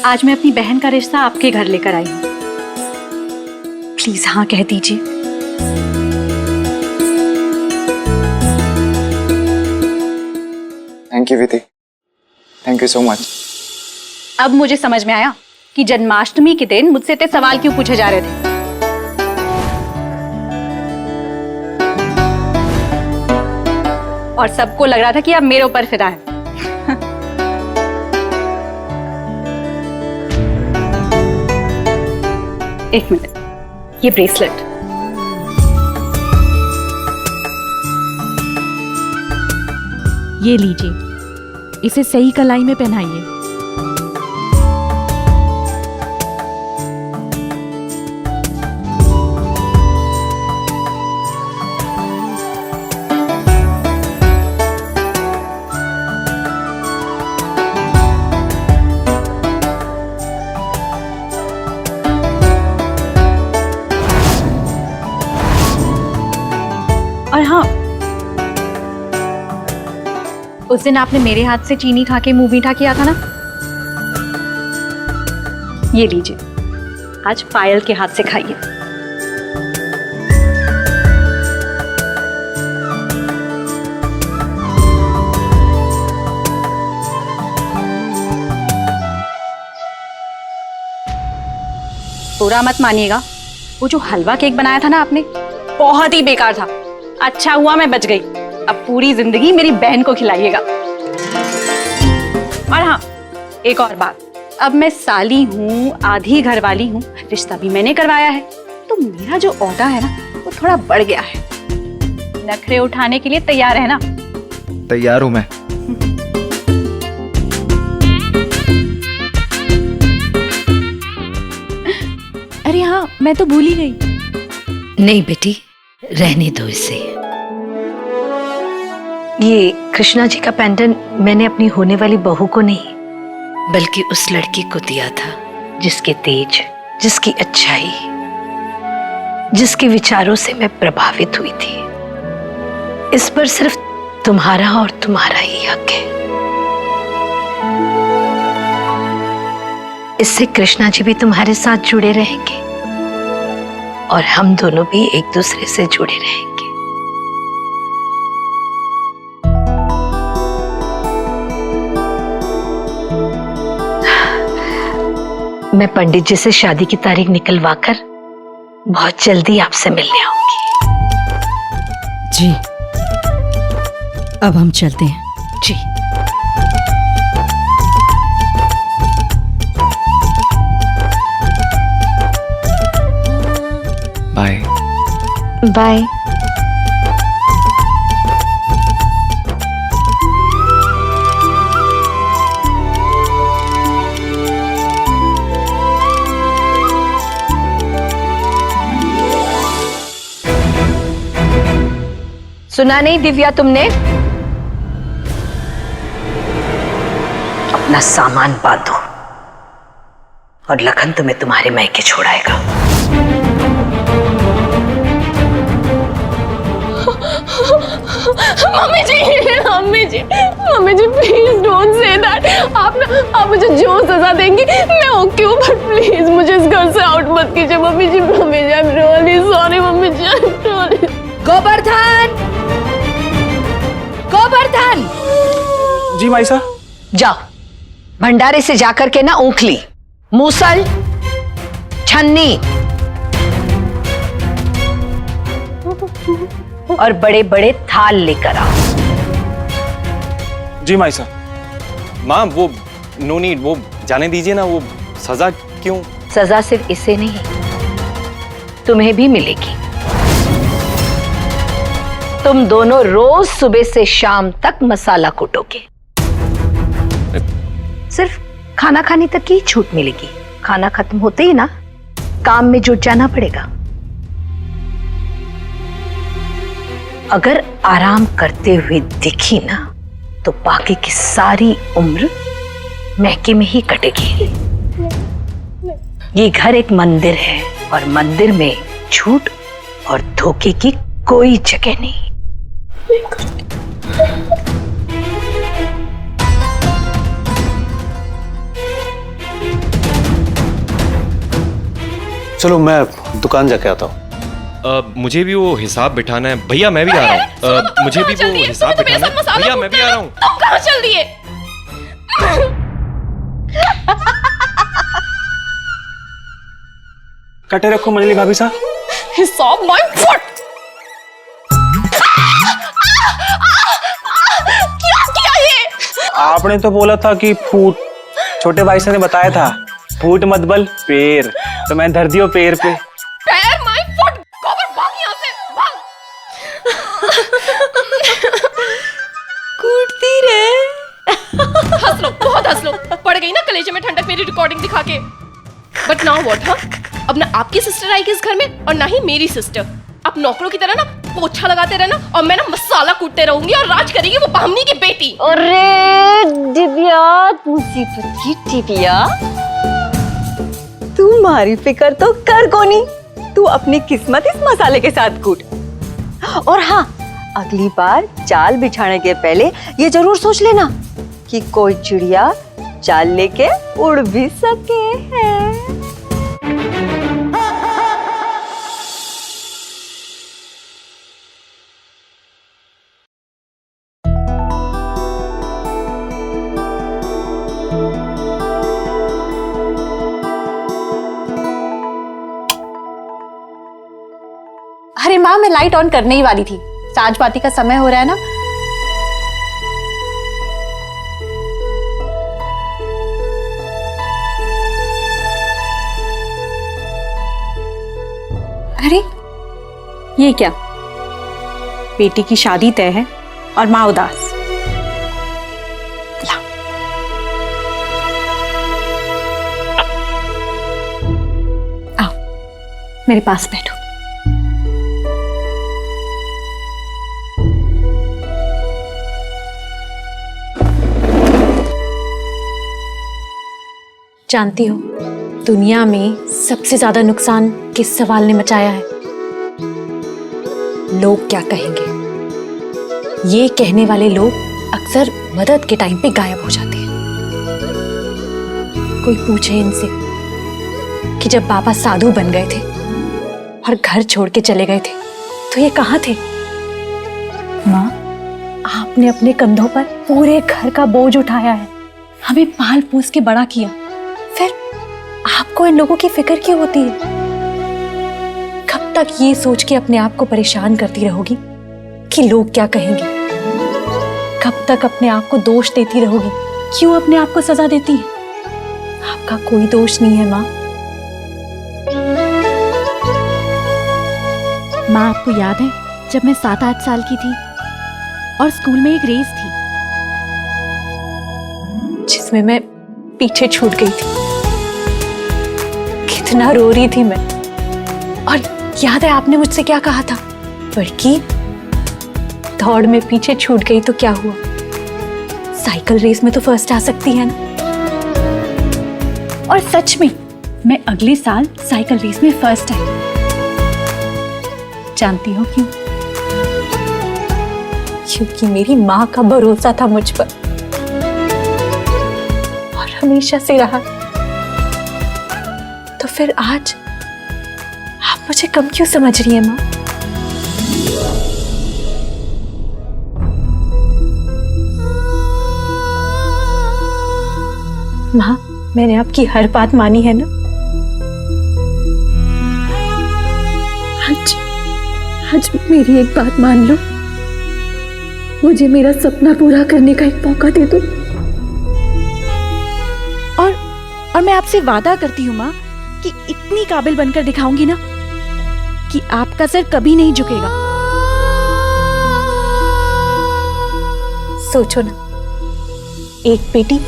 आज मैं अपनी बहन का रिश्ता आपके घर लेकर आई हूँ। प्लीज हाँ कह दीजिए। Thank you Vidhi, thank you so much. अब मुझे समझ में आया कि जन्माष्टमी के दिन मुझसे इतने सवाल क्यों पूछे जा रहे थे। और सबको लग रहा था कि आप मेरे ऊपर फिदा है। एक मिनट, ये ब्रेसलेट ये लीजिए, इसे सही कलाई में पहनाइए। और हाँ, उस दिन आपने मेरे हाथ से चीनी खा के मुंह मीठा किया था ना, ये लीजिए, आज पायल के हाथ से खाइए। बुरा मत मानिएगा, वो जो हलवा केक बनाया था ना आपने, बहुत ही बेकार था। अच्छा हुआ मैं बच गई। अब पूरी जिंदगी मेरी बहन को खिलाइएगा। और हाँ, एक और बात, अब मैं साली हूँ, आधी घरवाली हूँ, रिश्ता भी मैंने करवाया है, तो मेरा जो ओहदा है ना, वो थोड़ा बढ़ गया है। नखरे उठाने के लिए तैयार है ना? तैयार हूँ मैं। अरे हाँ, मैं तो भूल ही गई। नहीं बेटी, रहने दो इसे। ये कृष्णा जी का पेंडेंट मैंने अपनी होने वाली बहू को नहीं, बल्कि उस लड़की को दिया था जिसके तेज, जिसकी अच्छाई, जिसके विचारों से मैं प्रभावित हुई थी। इस पर सिर्फ तुम्हारा और तुम्हारा ही हक है। इससे कृष्णा जी भी तुम्हारे साथ जुड़े रहेंगे और हम दोनों भी एक दूसरे से जुड़े रहेंगे। मैं पंडित जी से शादी की तारीख निकलवाकर बहुत जल्दी आपसे मिलने आऊंगी। जी, अब हम चलते हैं। जी। बाय। बाय। सुना नहीं दिव्या तुमने? अपना सामान बांधो और लखन तुम्हें तुम्हारे मायके छोड़ाएगा। Mummy ji, mummy ji, mummy ji, please don't say that. आप मुझे जो सजा देंगी मैं ओके हूँ, बट प्लीज मुझे इस घर से आउट मत कीजिए mummy ji. Mummy ji, I am really sorry mummy ji, I am really. Govardhan, Govardhan! जी माई साहब। जाओ, भंडारे से जाकर के ना ऊखली, मूसल, छन्नी और बड़े बड़े थाल लेकर आओ। जी माई साहब। माँ, वो नो नीड, वो जाने दीजिए ना। वो सजा क्यों? सजा सिर्फ इसे नहीं, तुम्हें भी मिलेगी। तुम दोनों रोज सुबह से शाम तक मसाला कूटोगे। सिर्फ खाना खाने तक की छूट मिलेगी। खाना खत्म होते ही ना काम में जुट जाना पड़ेगा। अगर आराम करते हुए दिखी ना तो बाकी की सारी उम्र मैके में ही कटेगी। ये घर एक मंदिर है और मंदिर में झूठ और धोखे की कोई जगह नहीं। चलो मैं दुकान जाके आता हूँ। मुझे भी वो हिसाब बिठाना है भैया, मैं भी आ रहा हूँ। मुझे भी वो हिसाब बिठाना है भैया, मैं भी आ रहा हूँ। तुम कहाँ चल दिए? कटे रखो मंजली भाभी साहब। हिसाब माय फुट। क्या किया ये? आपने तो बोला था कि फूट, छोटे भाई साहब ने बताया था फूट मत बल पैर, तो मैं धर दियो पैर पे। पैर माय फुट। गोबर भाग यहाँ से, भाग। कूटती रहे। हंस लो, बहुत हंस लो। पड़ गई ना कलेजे में ठंडक मेरी रिकॉर्डिंग दिखा के। But now what? हाँ, अब ना आपकी सिस्टर आएगी इस घर में और ना ही मेरी सिस्टर। आप नौकरों की तरह ना पोछा लगाते रहना और मैं ना मसाला कूटते रहूंगी और राज करेगी वो बामनी की बेटी। अरे दिव्या, मुसीबत की दिव्या, तुम्हारी फिक्र तो कर कोनी, तू अपनी किस्मत इस मसाले के साथ कूट। और हाँ, अगली बार जाल बिछाने के पहले ये जरूर सोच लेना कि कोई चिड़िया जाल लेके उड़ भी सके है। अरे माँ, मैं लाइट ऑन करने ही वाली थी, साँझ बाती का समय हो रहा है ना। अरे ये क्या, बेटी की शादी तय है और माँ उदास। ला। आओ मेरे पास बैठो। जानती हो, दुनिया में सबसे ज्यादा नुकसान किस सवाल ने मचाया है? लोग क्या कहेंगे। ये कहने वाले लोग अक्सर मदद के टाइम पे गायब हो जाते हैं। कोई पूछे इनसे कि जब बाबा साधु बन गए थे और घर छोड़ के चले गए थे तो ये कहाँ थे? माँ, आपने अपने कंधों पर पूरे घर का बोझ उठाया है, हमें पाल पोस के बड़ा किया, फिर आपको इन लोगों की फिक्र क्यों होती है? कब तक ये सोच के अपने आप को परेशान करती रहोगी कि लोग क्या कहेंगे? कब तक अपने आप को दोष देती रहोगी? क्यों अपने आप को सजा देती है? आपका कोई दोष नहीं है माँ। माँ, आपको याद है जब मैं 7-8 साल की थी और स्कूल में एक रेस थी जिसमें मैं पीछे छूट गई थी? कितना रो रही थी मैं। और याद है आपने मुझसे क्या कहा था? लड़की, दौड़ में पीछे छूट गई तो क्या हुआ, साइकिल रेस में तो फर्स्ट आ सकती है ना। और सच में मैं अगले साल साइकिल रेस में फर्स्ट आई। जानती हो क्यों? क्योंकि मेरी माँ का भरोसा था मुझ पर और हमेशा से रहा। तो फिर आज आप मुझे कम क्यों समझ रही हैं माँ? माँ, मैंने आपकी हर बात मानी है ना? आज मेरी एक बात मान लो, मुझे मेरा सपना पूरा करने का एक मौका दे दो। और मैं आपसे वादा करती हूँ माँ कि इतनी काबिल बनकर दिखाऊंगी ना कि आपका सर कभी नहीं झुकेगा। सोचो ना, एक बेटी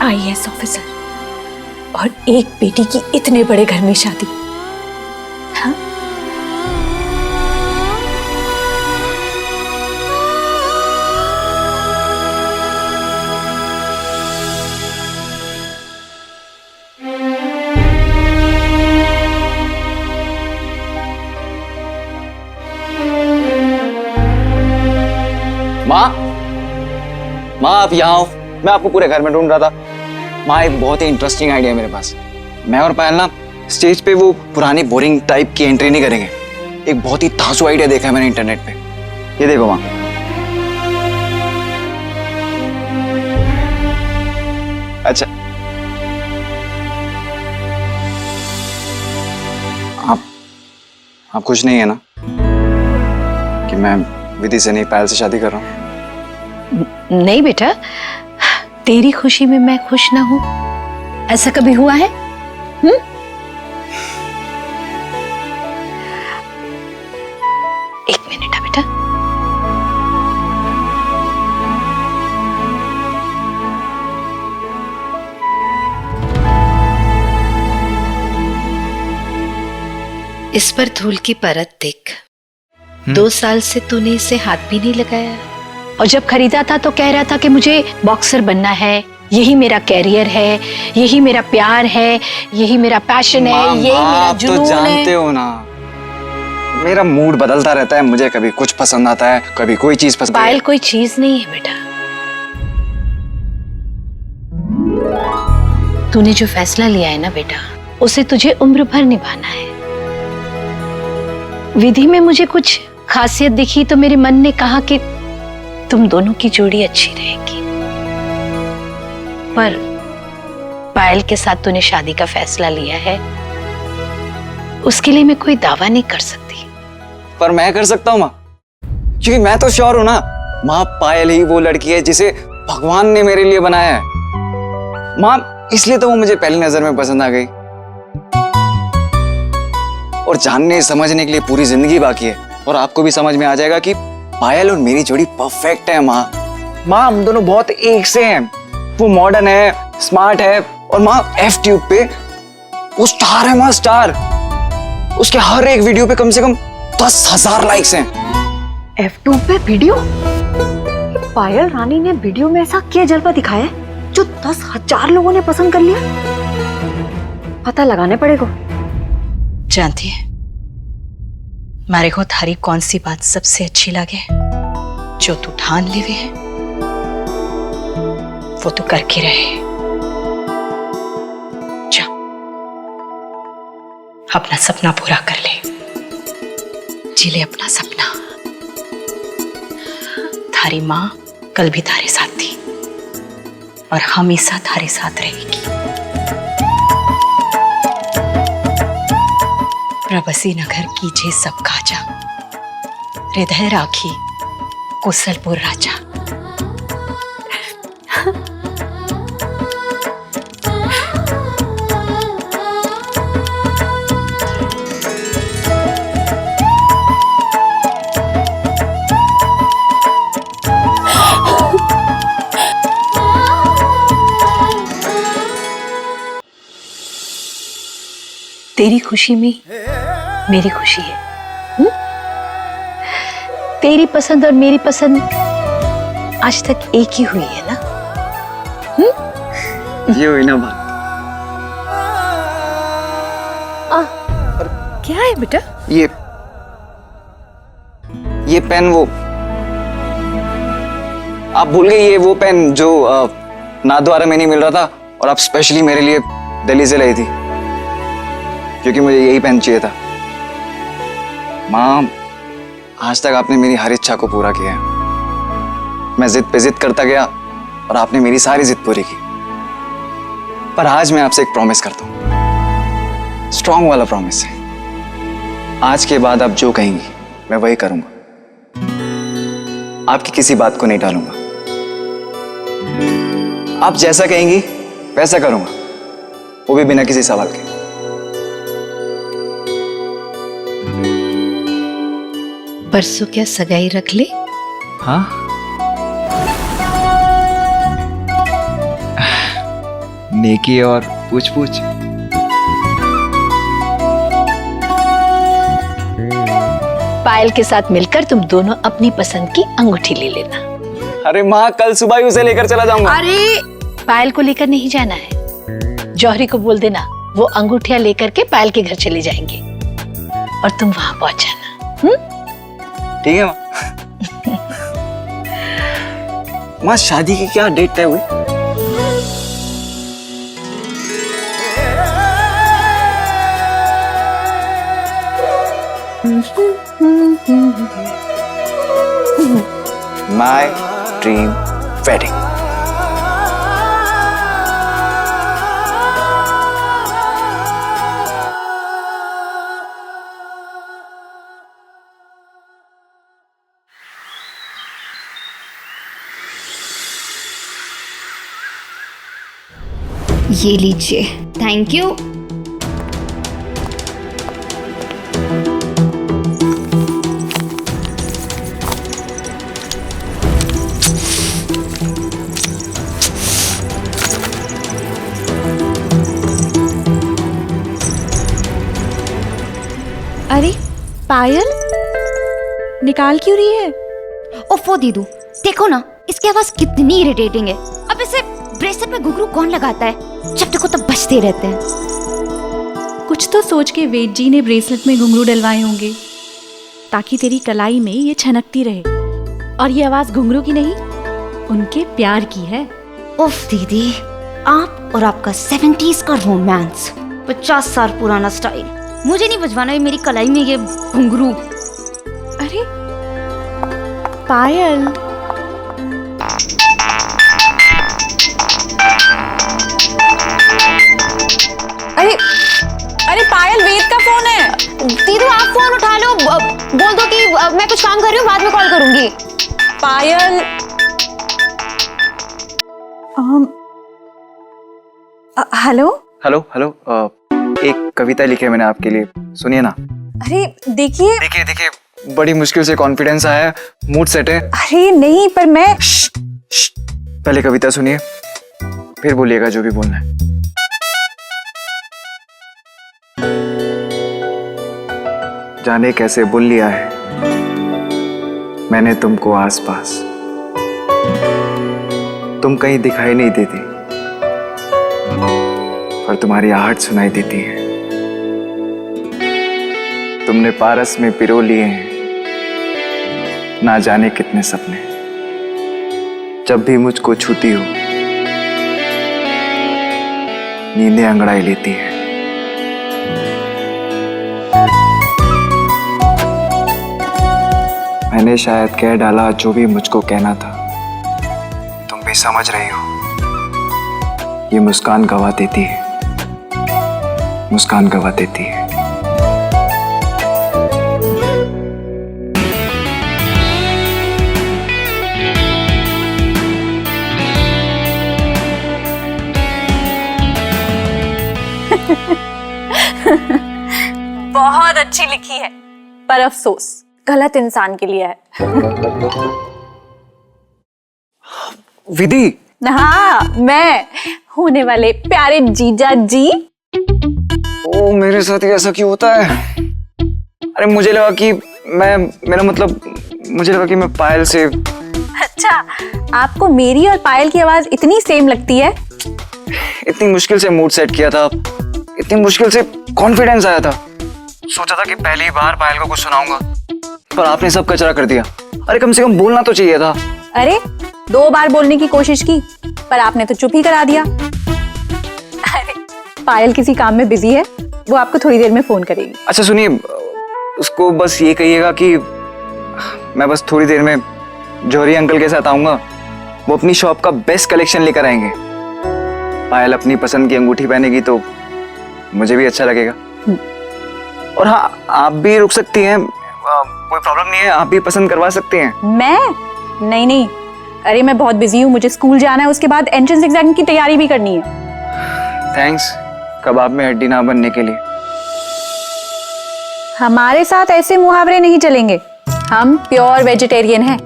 IAS ऑफिसर और एक बेटी की इतने बड़े घर में शादी। हाँ? माँ, माँ आप यहाँ आओ, मैं आपको पूरे घर में ढूंढ रहा था। माँ, एक बहुत ही इंटरेस्टिंग आइडिया है मेरे पास। मैं और पायल ना स्टेज पे वो पुरानी बोरिंग टाइप की एंट्री नहीं करेंगे। एक बहुत ही ताजु आइडिया देखा है मैंने इंटरनेट पे। ये देखो माँ, अच्छा आप खुश नहीं है ना कि मैं विधि से नहीं पायल से शादी कर रहा हूँ? नहीं बेटा, तेरी खुशी में मैं खुश ना हूं, ऐसा कभी हुआ है? एक मिनट है बेटा। इस पर धूल की परत देख। 2 साल से तूने इसे हाथ भी नहीं लगाया। और जब खरीदा था तो कह रहा था कि मुझे बॉक्सर बनना है, यही मेरा कैरियर है, यही मेरा प्यार है, यही मेरा पैशन है, यही मेरा आप तो जुनून जानते है। हो ना, मेरा मूड बदलता रहता है। मुझे कभी कुछ पसंद आता है, कभी कोई चीज पसंद। पायल कोई चीज नहीं है बेटा। तूने जो फैसला लिया है ना बेटा, उसे तुझे उम्र भर निभाना है। विधि में मुझे कुछ खासियत दिखी तो मेरे मन ने कहा कि तुम दोनों की जोड़ी अच्छी रहेगी, पर पायल के साथ तूने शादी का फैसला लिया है, उसके लिए मैं कोई दावा नहीं कर सकती। पर मैं कर सकता हूँ माँ, क्योंकि मैं तो श्योर हूं ना माँ, पायल ही वो लड़की है जिसे भगवान ने मेरे लिए बनाया है। माँ, इसलिए तो वो मुझे पहली नजर में पसंद आ गई। और जानने समझने के लिए पूरी जिंदगी बाकी है, और आपको भी समझ में आ जाएगा कि पायल और मेरी जोड़ी परफेक्ट है माँ। माँ, हम दोनों बहुत एक से हैं। वो मॉडर्न है, स्मार्ट है, और माँ एफ ट्यूब पे वो स्टार है माँ, स्टार। उसके हर एक वीडियो पे कम से कम 10,000 लाइक्स हैं। F2 पे वीडियो? पायल रानी ने वीडियो में ऐसा क्या जलवा दिखाया है जो 10,000 लोगों ने पसंद कर लिया? पता लगाने पड़ेगा। जानती है मारे को थारी कौन सी बात सबसे अच्छी लगे? जो तू ठान ले हुए है वो तू करके रहे। जा अपना सपना पूरा कर ले, जी ले अपना सपना। थारी माँ कल भी थारे साथ थी और हमेशा थारे साथ रहेगी। प्रबसी नगर कीजे सब काजा, हृदय राखी कुशलपुर राजा। तेरी खुशी में मेरी खुशी है। तेरी पसंद और मेरी पसंद आज तक एक ही हुई है ना? ये हुई ना बात। क्या है बेटा? ये पेन, वो आप भूल गई, ये वो पेन जो नाथद्वारा में नहीं मिल रहा था और आप स्पेशली मेरे लिए दिल्ली से लाई थी, क्योंकि मुझे यही पेन चाहिए था। माँ, आज तक आपने मेरी हर इच्छा को पूरा किया है। मैं जिद पे जिद करता गया और आपने मेरी सारी जिद पूरी की। पर आज मैं आपसे एक प्रॉमिस करता हूं, स्ट्रॉन्ग वाला प्रॉमिस है। आज के बाद आप जो कहेंगी मैं वही करूंगा, आपकी किसी बात को नहीं टालूंगा। आप जैसा कहेंगी वैसा करूंगा, वो भी बिना किसी सवाल के। परसों क्या सगाई रख ले? हाँ, नेकी और पूछ पूछ। पायल के साथ मिलकर तुम दोनों अपनी पसंद की अंगूठी ले लेना। अरे माँ, कल सुबह ही उसे लेकर चला जाऊंगा। अरे पायल को लेकर नहीं जाना है, जौहरी को बोल देना वो अंगूठियां लेकर के पायल के घर चले जाएंगे और तुम वहां पहुंच जाना। ठीक है माँ। माँ, शादी की क्या डेट तय हुई? My dream wedding. ये लीजिए, थैंक यू। अरे पायल, निकाल क्यों रही है? ओफो दीदू, देखो ना इसकी आवाज कितनी इरिटेटिंग है। अब इसे ब्रेसलेट में घुंघरू कौन लगाता है? जब देखो तब बजते रहते हैं। कुछ तो सोच के वेद जी ने ब्रेसलेट में घुंघरू डलवाए होंगे ताकि तेरी कलाई में ये छनकती रहे। और ये आवाज घुंघरू की नहीं, उनके प्यार की है। उफ दीदी, आप और आपका 70s का रोमांस, 50 साल पुराना स्टाइल। मुझे नहीं बजवाना है मेरी कलाई में ये घुंघरू। अरे पायल, अरे अरे पायल, वेद का फोन है। दीदी आप फोन उठा लो, बोल दो कि मैं कुछ काम कर रही हूँ, बाद में कॉल करूंगी। पायल, हेलो। हेलो हेलो, एक कविता लिखी है मैंने आपके लिए, सुनिए ना। अरे देखिए देखिए देखिए, बड़ी मुश्किल से कॉन्फिडेंस आया है, मूड सेट है। अरे नहीं, पर मैं पहले कविता सुनिए, फिर बोलिएगा जो भी बोलना है। जाने कैसे बुल लिया है मैंने तुमको आसपास, तुम कहीं दिखाई नहीं देती पर तुम्हारी आहट सुनाई देती है। तुमने पारस में पिरो लिए हैं ना जाने कितने सपने, जब भी मुझको छूती हो नींदें अंगड़ाई लेती है। मैंने शायद कह डाला जो भी मुझको कहना था, तुम भी समझ रही हो। ये मुस्कान गवा देती है, मुस्कान गवा देती है। बहुत अच्छी लिखी है, पर अफसोस गलत इंसान के लिए है। विधि, हाँ, मैं होने वाले प्यारे जीजा जी। ओ मेरे साथ ही ऐसा क्यों होता है? अरे मुझे लगा कि मुझे लगा कि मैं पायल से। अच्छा, आपको मेरी और पायल की आवाज इतनी सेम लगती है? इतनी मुश्किल से मूड सेट किया था, इतनी मुश्किल से कॉन्फिडेंस आया था, सोचा था कि पहली बार पायल को कुछ सुनाऊंगा, पर आपने सब कचरा कर दिया। अरे कम से कम बोलना तो चाहिए था। अरे 2 बार बोलने की कोशिश की, पर आपने तो चुप ही करा दिया। अरे पायल किसी काम में बिजी है, वो आपको थोड़ी देर में फोन करेगी। अच्छा सुनिए, उसको बस ये कहिएगा कि मैं बस थोड़ी देर में जौहरी अंकल के साथ आऊंगा, वो अपनी शॉप का बेस्ट कलेक्शन लेकर आएंगे। पायल अपनी पसंद की अंगूठी पहनेगी तो मुझे भी अच्छा लगेगा। और हाँ, आप भी रुक सकती हैं, कोई प्रॉब्लम नहीं है, आप भी पसंद करवा सकते हैं। मैं? नहीं, अरे मैं बहुत बिजी हूँ, मुझे स्कूल जाना है, उसके बाद एंट्रेंस एग्जाम की तैयारी भी करनी है। थैंक्स कबाब में हड्डी ना बनने के लिए। हमारे साथ ऐसे मुहावरे नहीं चलेंगे, हम प्योर वेजिटेरियन हैं।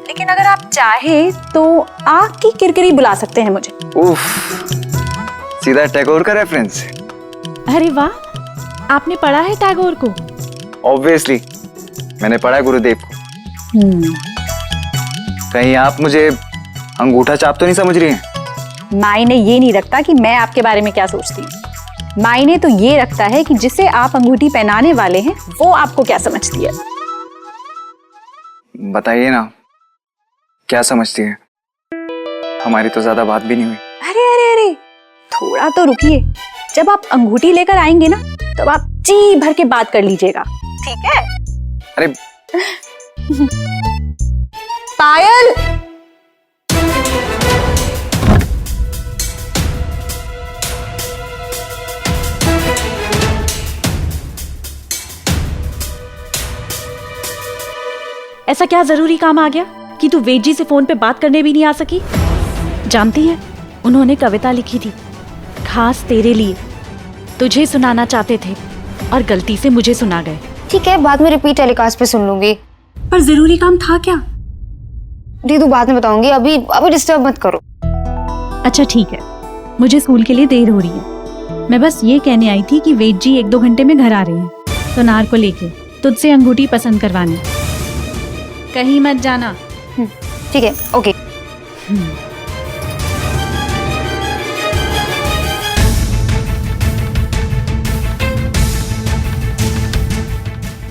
लेकिन अगर आप चाहे तो आग की किरकिरी बुला सकते हैं मुझे। उफ, सीधा टैगोर का रेफरेंस। अरे वाह, आपने पढ़ा है टैगोर को? ऑब्वियसली, मैंने पढ़ा है गुरुदेव को। कहीं आप मुझे अंगूठा चाप तो नहीं समझ रही हैं? मायने ये नहीं रखता कि मैं आपके बारे में क्या सोचती हूँ, मायने तो ये रखता है कि जिसे आप अंगूठी पहनाने वाले हैं वो आपको क्या समझती है। बताइए ना, क्या समझती है? हमारी तो ज्यादा बात भी नहीं हुई। अरे अरे अरे, थोड़ा तो रुकिए, जब आप अंगूठी लेकर आएंगे ना तब आप जी भर के बात कर लीजिएगा, ठीक है? अरे पायल, ऐसा क्या जरूरी काम आ गया कि तू वेद जी से फोन पे बात करने भी नहीं आ सकी? जानती है, उन्होंने कविता लिखी थी खास तेरे लिए, तुझे सुनाना चाहते थे और गलती से मुझे सुना गए। ठीक है, बाद में रिपीट टेलीकास्ट पे सुन लूंगी। पर जरूरी काम था क्या? दीदू बाद में बताऊंगी, अभी डिस्टर्ब मत करो। अच्छा ठीक है, मुझे स्कूल के लिए देर हो रही है। मैं बस ये कहने आई थी कि वेद जी 1-2 घंटे में घर आ रहे हैं सोनार को लेके तुझसे अंगूठी पसंद करवाने। कहीं मत जाना। ठीक है, ओके।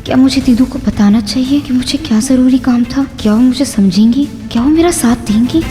क्या मुझे दीदू को बताना चाहिए कि मुझे क्या जरूरी काम था? क्या वो मुझे समझेंगी? क्या वो मेरा साथ देंगी?